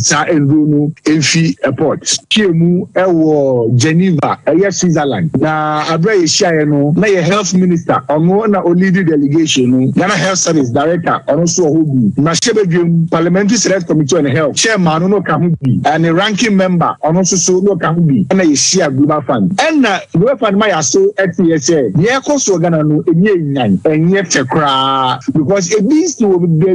sa enrono enfi airport kiemu ewo Geneva Switzerland na abre share no na ye health minister ono na lead delegation no Ghana Health Service director ono so hobi na shebedwem parliamentary select committee on health chairman no ka ho bi and a ranking member ono so no ka ho bi na ye share global fund and na global fund ma ya so etsa ye koso Ghana no enye nyan enye tekra because e bi so be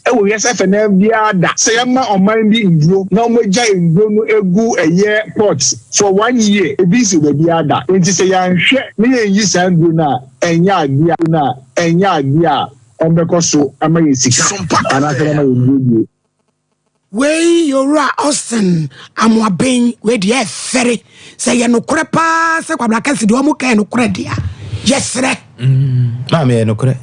ewo yesef na bia da say ma oman bi ndro na omoja ndro no egu eye port for 1 year e bi so be ada nti say ya nhwe me yin sandro na enya adia ombeko so amaye sika Sompa anase na ndro wey yora Austin amwaben we de fere say ye no kore pa say kwabla kase de omo kan no kore dia yesre na me no kore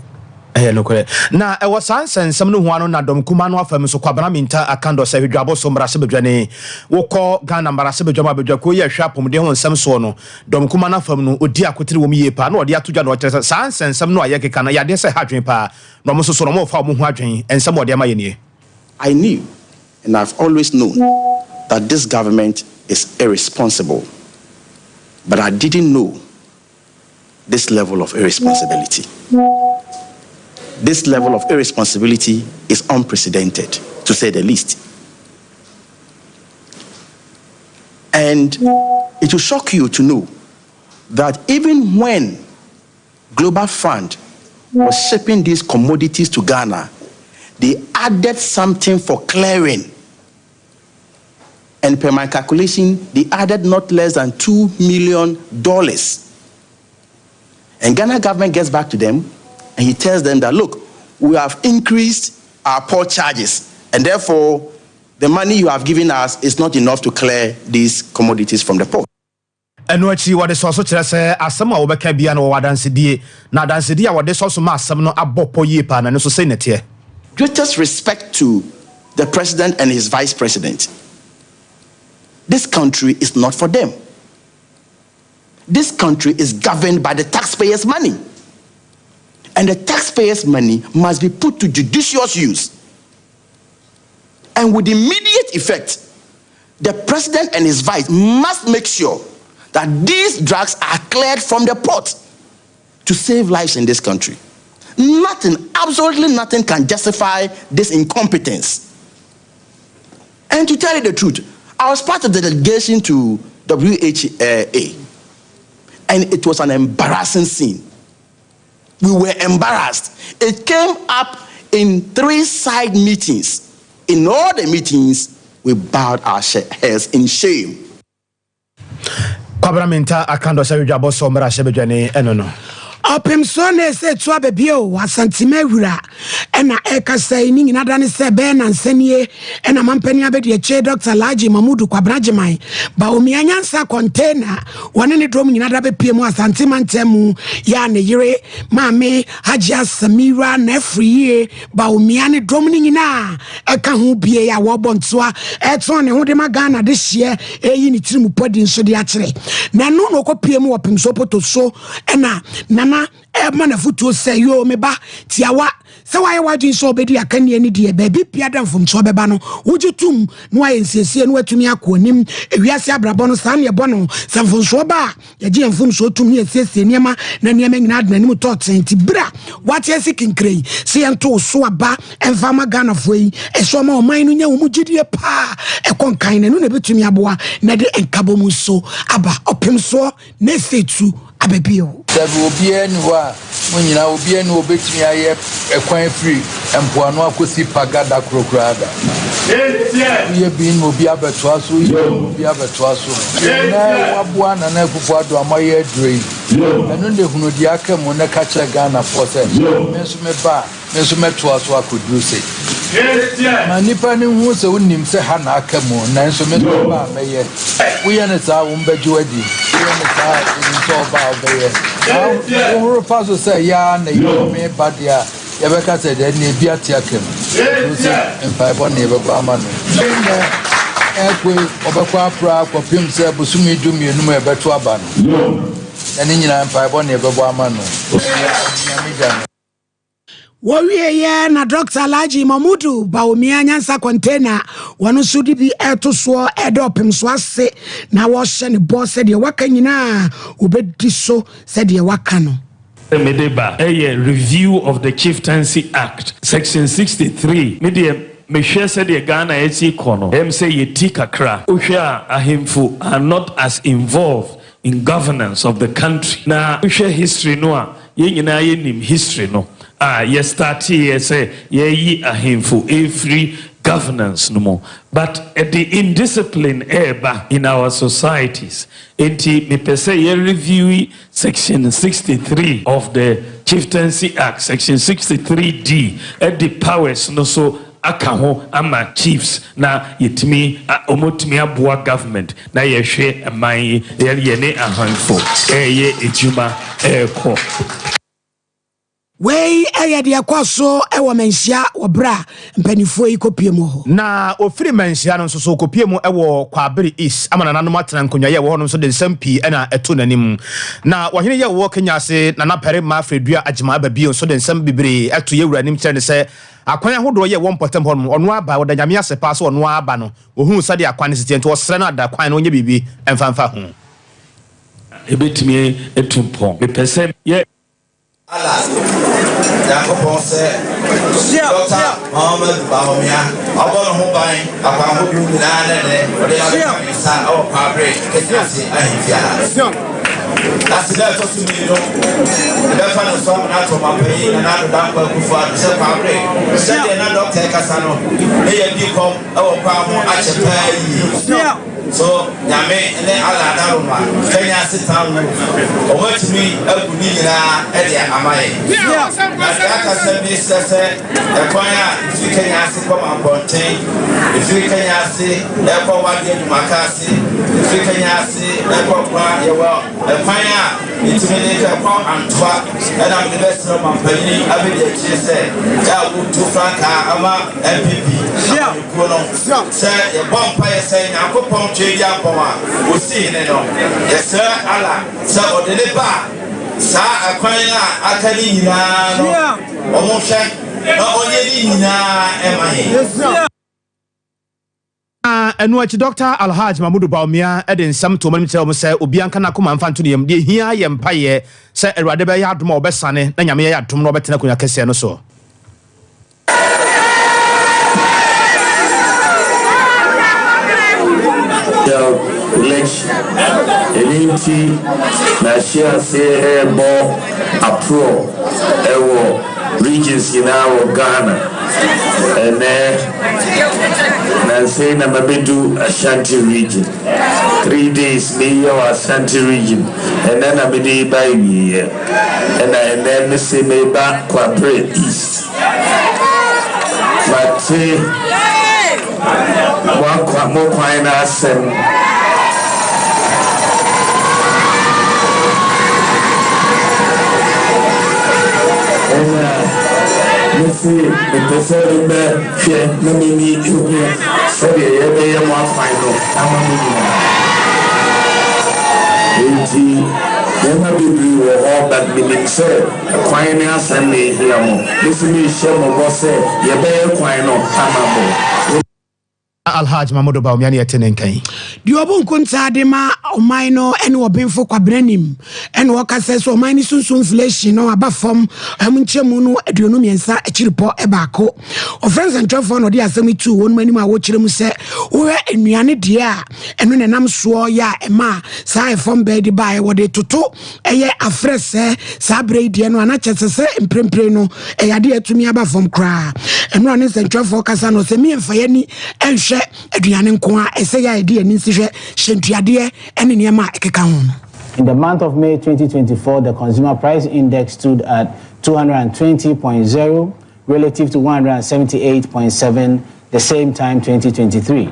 no kore na e was ansensam no ho ano na dom kuma no afam so kwabana minta akando se hwedwabo so mra se bedwane wokọ Ghana mra se bedwama bedwa ko ye hwapom de ho nsam so no dom kuma na afam no odi akotire wo miye pa na odi atodwa no kire sa ansensam no aye keka na yade se hadwen pa no mo so no mo fa mo ho adwen ensam odi ama ye nie. I knew and I've always known that this government is irresponsible, but I didn't know this level of irresponsibility. This level of irresponsibility is unprecedented, to say the least. And it will shock you to know that even when Global Fund was shipping these commodities to Ghana, they added something for clearing. And per my calculation, they added not less than $2 million. And Ghana government gets back to them and he tells them that, look, we have increased our port charges, and therefore the money you have given us is not enough to clear these commodities from the port. And what you what so kire say asem a wo beka bia na wo wadansedi na dansedi a wo de so ma asem no abopo ye pa na no so say netie. Greatest respect to the president and his vice president. This country is not for them. This country is governed by the taxpayers' money. And the taxpayers' money must be put to judicious use. And with immediate effect, the president and his vice must make sure that these drugs are cleared from the port to save lives in this country. Nothing, absolutely nothing can justify this incompetence. And to tell you the truth, I was part of the delegation to WHA, and it was an embarrassing scene. We were embarrassed. It came up in 3 side meetings. In all the meetings, we bowed our heads in shame. Kwabra minta akando se hwedwabo so mra se bedwane enono. Opemso na se to abebio wasantime wura ena ekasai ni nyina dane se be na nsanie ena mampani abedi eche Dr. Laji Mamudu Kwabrajimai ba omianyansa container wone ne drom nyina da be pie mu asantime ntemu ya ne yire maame Hajia Samira na free ba omiane drom ni nyina eka ho bie ya wo bontoa eto ne ho de magana de hye eyi ni tirimu podi nso de akere na no no kopie mu opemso poto so ena nana na futu say yo meba tiawa se waye wadin so obedi akane ani de ba bi pia da mfomso beba no wujutum no aye nsiesie no watumi akonim ewiase abrabo no san ye bono samfomso ba ye je mfomso tum ne siesie niema na niema nyina adna nim to tenti bra wate sikinkrei se ento so aba emfama Ghana foi eso ma oman no nya wo mugidie pa ekonkan na no na betumi aboa na de enkabomu so aba opemso na setu abebio Sabu obie ni wa munyina obie ni obetumi aye ekwan free empoano akosi pagada krokrada ye bin obi abeto aso ye obi abeto aso na waboa na na kufu ado amaye adrei eno ne hunu di akam na ka che Ghana for say menso me ba menso meto aso akoduru say ma nipa ni hu se unim se ha na akam na enso me ba meye we ye ne sa wo mbaju adi we ne sa nso ba obeye Who pastor say ya na you me badia yebeka say de na bia tiakem in 5 on never amano ekwe obekwa pra kwapim se busumi dumi enum ebeto aba no ene nyina 5 on never amano Warrior na Dr. Alhaji Mamudu Baumia Nyansa container one sudi bi eto so edopim so ase na wo hye ne boss said ye waka nyina obedi so said ye waka no Medeba a review of the Chieftaincy Act section 63 me share said the Ghana eti kono say ye tikakra uhwa ahemfu are not as involved in governance of the country na uhwa history no a ye nyina ye nim history no yes start here say ye ahemfu every governance no more but the indiscipline eba in our societies enti me pese ye review section 63 of the Chieftaincy Act section 63D at the powers no so akaho ama chiefs na yetimi omotimi aboa government na yehwe aman ye ne ahanfo ye ejuma ekọ Wey ayade akwaso ewo menhia obra mpanifo yi kopie mu ho na ofiri menhia no so kopie mu ewo kwabere is amana nanom atena nkonwa ye wo hono so de nsam na eto nanim na wahene ye wo Kenya ase na napere ma afredua agima babie so de nsam bibre eto ye wuranim kyere ne se akwan ahodo ye won potem hono ono aba wo da nyame ase pa so ono aba no ohun sade akwan ne sitento wo sere na da kwan no nye bibi emfanfa ho ebetimi etumpon me pese ye Allah Yakobon said, Dr. Muhammad Bahomia, Abon Hobai, upon who you did inside our fabric, that's the letter to me. The definition of some natural pain and another doctor who for the self fabric. Said another doctor Casano, they become our power at a so nyame ne ala daruma Kenya sitan omatimi agudi nyina e dia amaye na aka sabi sese e kwanya fi Kenya si ko amponten fi Kenya si e ko wade dumakasi fi Kenya si e ko kwa yewo e kwanya itimi ne ko antwa e na the best of mampani abedi chese ya wutu franka ama MPP ko no se e bompa ye se nyakopon Cheja Poma, we see no. Yes, sir, Allah, sir, or the Lepa, Sir, a Quina, Akadina, Omosha, Oyedina, enu achi Dr. Alhaji Mamudu Baumia eden sam to mani tell me say obianka na koma mfa nto de hia ye mpaye say erade be ya adom obesane na nyame ya adom no obetena kunya kese no so election elinti na share say ebo apro ewo regions in our Ghana and na say na mabedu Ashanti region 3 days me your Ashanti region and then I be by me and then me say me back Kwabere East but say one more point and see the person here, let me meet you here. So they are more final. Never be blue or all that meaning, sir. A quine Sunday here. Listen me, share my boss, say, you better quine or come. Alhaji Mamudu Baumia ni etenenkan di obun kunta de ma oman no ene obenfo kwabranim ene wokase so oman ni sunsun inflation no abafom amnchemu no aduonu miensa akiripo ebaako offense and traffic no de asemi tu wonu mani ma wo kiremu se wo enuane de a eno nenam so ya ema sa efom be de bae wo de toto eye afrese sa breide no anachese emprempre no eyade atumi abafom kra eno ane central focus no se mi emfa ni enhwe aduane nko a ese ya ide ani sihwe hyentuade ene niema ekeka ho. In the month of May 2024, the consumer price index stood at 220.0 relative to 178.7 the same time 2023.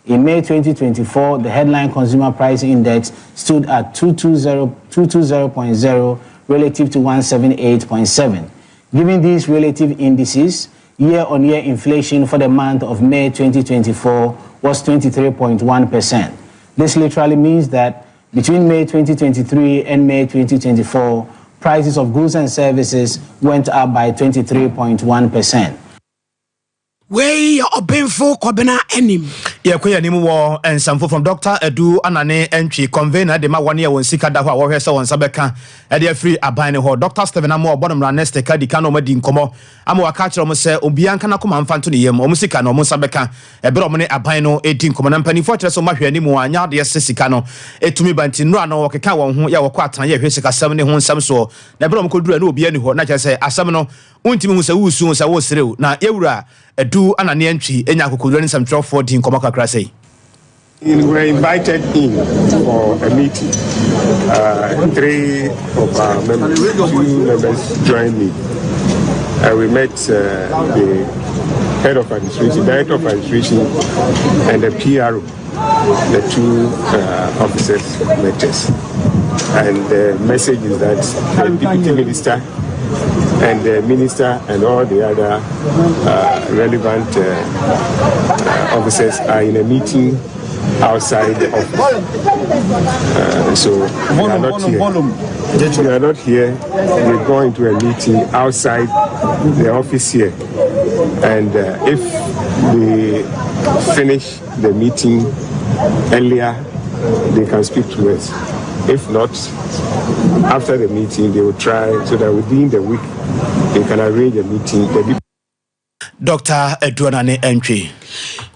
In May 2024, the headline consumer price index stood at 220.0 relative to 178.7. Given these relative indices, year-on-year inflation for the month of May 2024 was 23.1%. This literally means that between May 2023 and May 2024, prices of goods and services went up by 23.1%. Wey obinfo kobena enim. Yeah, kwe anim wo ensamfo from Dr. Edu Anane entry convener de ma wane ya won sika da ho a wo hwese won sabeka e de free aban ne ho Dr. Steven Amo obodom ra next ka di kan o madi nkomo ama waka kire mo se obian kana koma mfanto ne yem o mu sika no mo sabeka e bere mo ne aban no edi nkomo na mpani fo kire so mahwe anim anya de sika no etumi banti no ano wokeka won ho ya wokọ atan ya hwe sika sam ne ho nsam so na bere mo kodura na obian ni ho na kire se asam no untimi hu se wusu se wo serew na yewura Edu Anane entry enya kokodura ni sam 1214 nkoma kakra sei. We were invited in for a meeting. 3 of our members, 2 members joined me. We met the head of administration, director of administration, and the PRO, the 2 officers met us. And the message is that the deputy minister and the minister and all the other relevant officers are in a meeting outside the office. So we are not here. We are not here. We're going to a meeting outside the office here. And if we finish the meeting earlier, they can speak to us. If not, after the meeting, they will try so that within the week, they can arrange a meeting. Dr. Edu Anane entry.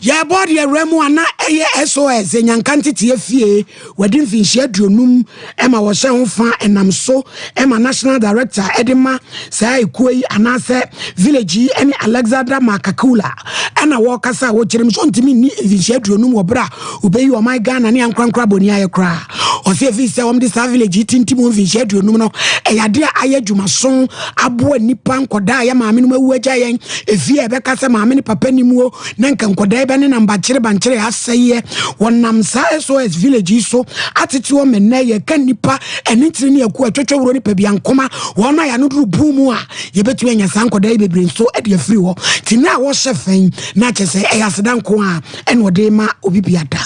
Ya body ya remu ana eye SOS enyankanti tie fie wedin finhia duonum ema wo hye ho fa enam so ema national director edema sai ekuyi anase village ene Alexander Makakula ana wo kasa wo kyerem so ntimi ni finhia duonum wo bra obeyi o my Ghana ne ankrankra boni aye kra o se fi se wom de sa village tintim finhia duonum no eyade aye dwumaso abo nipa nkoda ya maame no mawu agya yen efie ebe kasa maame ne papa nimuo nanka nkoda ebe ne namba kyere bankere aseye wonam sa SOS village so atete wo menna ye kan nipa enitire ne yaku atwetwe woro nipa bia nkoma wona ya no duru bumu a ye betu anya sankoda bebre so e de afiri ho tina wo hyefen na kyese e yaseda nko a ene wode ma obi biada.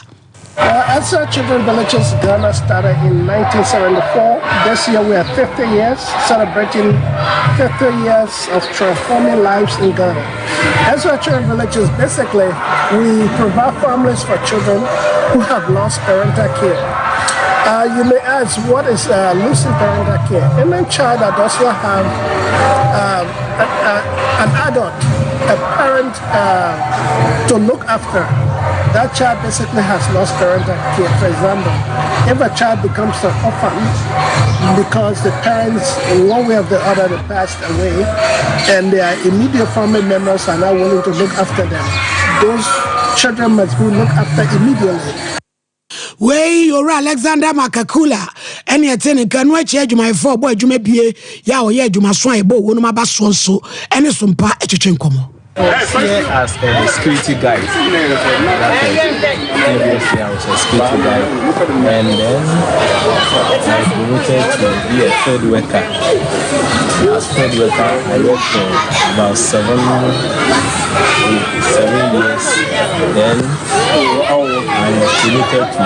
SOS Children Villages Ghana started in 1974. This year we are 50 years, celebrating 50 years of transforming lives in Ghana. SOS Children Villages, basically, we provide families for children who have lost parental care. You may ask, what is losing parental care? Any child that does not have an adult, a parent to look after, that child basically has lost parental care. For example, if a child becomes an orphan because the parents, in one way or the other, they passed away, and their immediate family members are not willing to look after them, those children must be looked after immediately. Wey yora Alexander Makakula ene etene kanu achi adwuma fo bo adwuma bie ya o ye adwuma so ebo wonu maba so so ene Sompa echechwe nkomo. Here as a security guide. Previously I was a security guide, and then I promoted to be a field worker. As field worker, I worked for about 7 years. Then I was promoted to a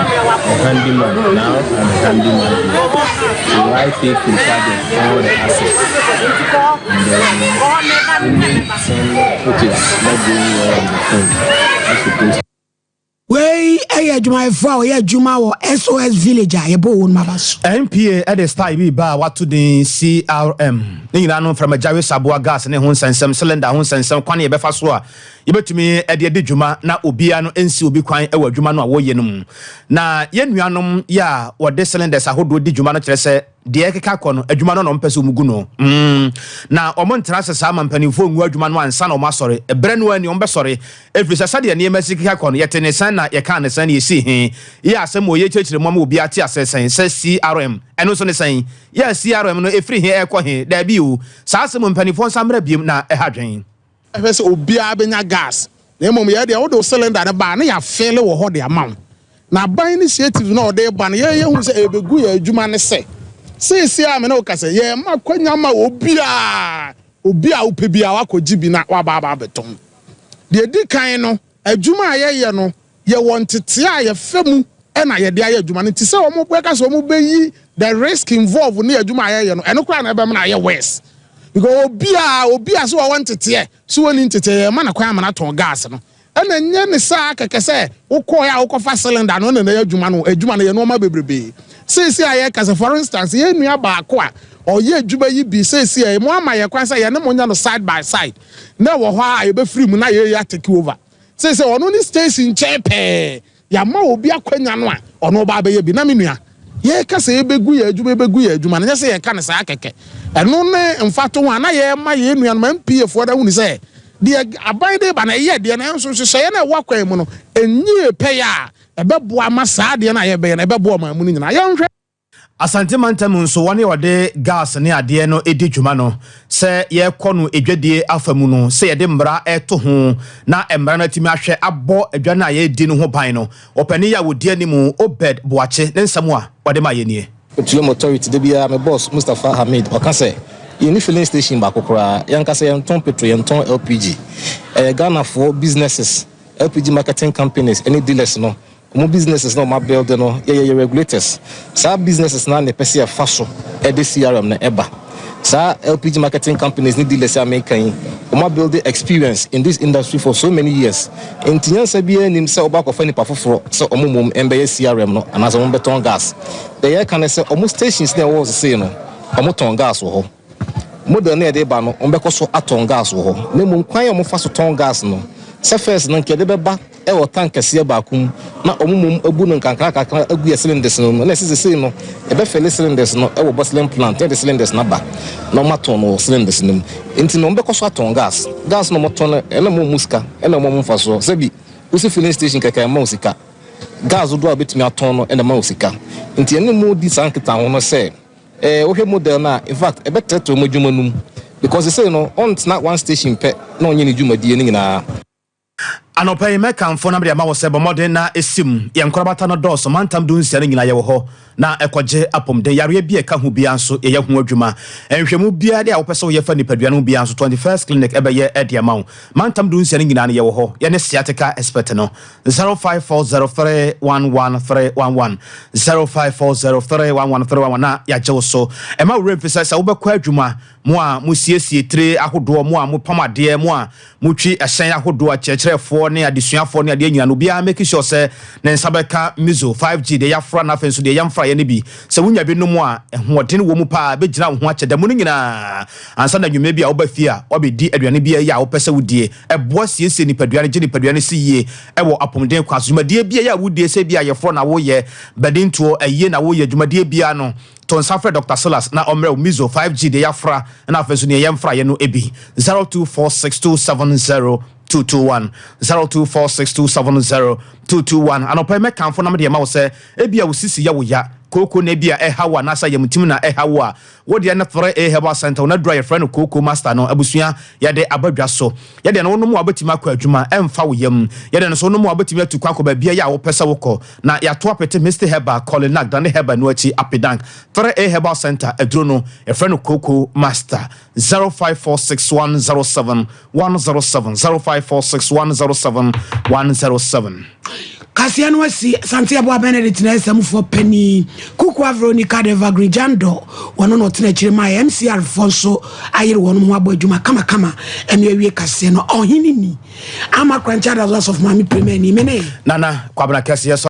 handyman. Now I'm a handyman here. So I take in charge of all the assets. And then which is not doing well on the phone. I suppose. Wey adwuma fo ye adwuma wo SOS village a yebo won mabaso MPA at the style bi ba wato din CRM ni nyina no from Jawe Saboa gas ne ho nsensem cylinder ho nsensem kwan ye befa so a yebetumi e de dwuma na obia no ensi obi kwan e wa dwuma no a wo ye no na ye nuanom ya wo de cylinders ahodo di dwuma no kire se de ekeka kono adwuma no no mpese omugu no na omontra sesa mampanifo ngu adwuma no ansa na omasore ebre no ani ombesore efrisa sade ne emasika kono yetene san na ye kan ne san ye si he ya asem oye chechire mama obi ate asesen se CRM eno so ne san ya CRM no efri he ekọ he da bi o sa asem mampanifo nsa mra biem na ehadwen efese obi abenya gas na emom ye de wo do cylinder ne ba na ya fele wo ho de amount na ban initiative na o de ba na ye hu se ebegu ya adwuma ne se si ame na okase ye ma kwanya ma obi a upebia wakoji bi na wa ba beton de di kan no adwuma ye no ye wontete a ye femu ɛna yɛde ayɛ adwuma no nti sɛ ɔmo bɛka sɛ ɔmo bɛyi the risk involved ne adwuma ayɛ no ɛno koraa na ɛbɛm na ayɛ worse because obi a so wɔn teteɛ so wɔn teteɛ ma na kwan ama na tɔn gas no ɛna nyɛ ne saa kɛkɛ sɛ wokɔɛ a wokɔfa cylinder no na yɛ adwuma no yɛ nɔɔma bebrebe sisi ayɛ kasa for instance yɛ nua baako a ɔyɛ adwuma yi bi sisi ayɛ mo ama yɛ kwan sɛ yɛ ne mo nya no side by side na wɔ hɔ a yɛbɛfiri mu na yɛ take over sisi ɔno ne station kyɛn pɛɛ yɛama obi akwanya no a ɔno ba abɛyɛ bi na me nua yɛ kasa yɛbɛgu yɛ adwuma no nyɛ sɛ yɛka ne saa kɛkɛ ɛno ne mfato ho a na yɛma yɛ nua no ma mpiefoɔ da hu ne sɛ deɛ aban de ba na ɛyɛ deɛ na nso hyehyɛ na ɛwɔ kwan mu no ɛnyɛ pɛyɛ a ɛbɛboa ma saa deɛ na yɛbɛyɛ na ɛbɛboa ma mu no nyinaa yɛnhwɛ Asante mantam nso wɔne wɔde gas ne adeɛ no edi dwuma no sɛ yɛkɔ no edwadie afamu no sɛ yɛde mbra ɛto ho na mbra no atimi ahwɛ abɔ adwa na yɛdi no ho ban no ɔpani ya wodi animu Obed Boache ne nsɛm a wɔde ma yɛnie Petroleum Authority de bia my boss Mustafa Hamid ɔka sɛ yɛni filling station baako koraa yɛnka sɛ yɛntɔn petrol yɛntɔn LPG Ghana for businesses LPG marketing companies any dealers no mo businesses no ma build no ye regulators sa businesses na ne pese fa so e de CRM na eba sa LPG marketing companies ni dealers American mo build the experience in this industry for so many years intinyansa bia nim se oba kofa ni pafoforo se omomom embe CRM no anaso mo beton gas the year can say almost stations na was say no omo ton gas wo ho model na de ba no ombeko so aton gas wo ho na mo kwan omo fa so ton gas no se first no nke de beba e wo tank kese baakum na omumum abu no nkankra kakra agu cylinders no na sisi no e be fele cylinders no e wo bottling plant e de cylinders na ba no maton no cylinders no enti no mbeko so aton gas no moton e na mo muska e na mo mfa so se bi usi filling station kaka ma usika gas do abetumi aton no e na ma usika enti ene mo di sankita ho no se wo hwe model na in fact e be teto mo dwuma num because they say no on not one station pe na onye ni dwuma die ni nyina Anopai meka mfo na ma wo sebo modern na esim ye nkorabata no dɔɔso mantam du nsia nyina ye wo hɔ na ekɔgye apomde yare bia ka hu bia nso ye hu adwuma enhwemu bia de a wo pese wo ye fa nipadua no bia nso 21st clinic ebeye ediama mantam du nsia nyina ye wo hɔ ye ne sciatica expert no 0540311311 0540311311 na ya gye wo so ema wo remfisa sa wo bekɔ adwuma mo a mo siesie tre ahodoɔ mo a mo pamade mo a mo twi ɛhyɛn ahodoɔ kyerɛkyerɛfoɔ ne adesuafoɔ ne adeɛ nyina no bia make sure sɛ ne nsabeka mizo 5G de yafra na fenso de yamfra ye ne bi sɛ wonya bi no mo a ɛhoɔden wɔ mu pa begina wo ho akyɛda mu no nyina ansa na dwuma bi a wo ba fie a obedi aduane bi ya wo pɛsɛ wodie ɛboa siesie nipaduane gye nipaduane si yie ɛwɔ apomden kwaso dwumadie bi ya wodie sɛ bi a yɛfro na woyɛ badintuo ɛyie na woyɛ dwumadie bi no ton safre Dr. Silas na omre mizo 5G de yafra na afenso ne yamfra ye no ebi 0246270221 0246270221 anopa me kanfo na me de ma wo se ebia wo sisi ya wo ya koko na bia ehawa na sa yamtim na ehawa wo de na fere ehaba center na dry friend no koko master no abusua ya de abadwa so ya de no no mu abetima akwa adwuma emfa wo yam ya de no so no mu abetimi atukwa ko ba bia ya wo pese wo ko na ya to apete Mr. Heba Colin Nag dan Heba no achi apedank fere ehaba center adro no e friend no koko master 0546107107 0546107107 Kasiano wasi Santiago Benedict na esamufo pani kuku Veronica de Vagrijando wono no tena chirema MC Alfonso ayire wono mu abadwuma kama emiawie kase no ohini ni ama krancha da of mami premier ni mene nana kwabna kase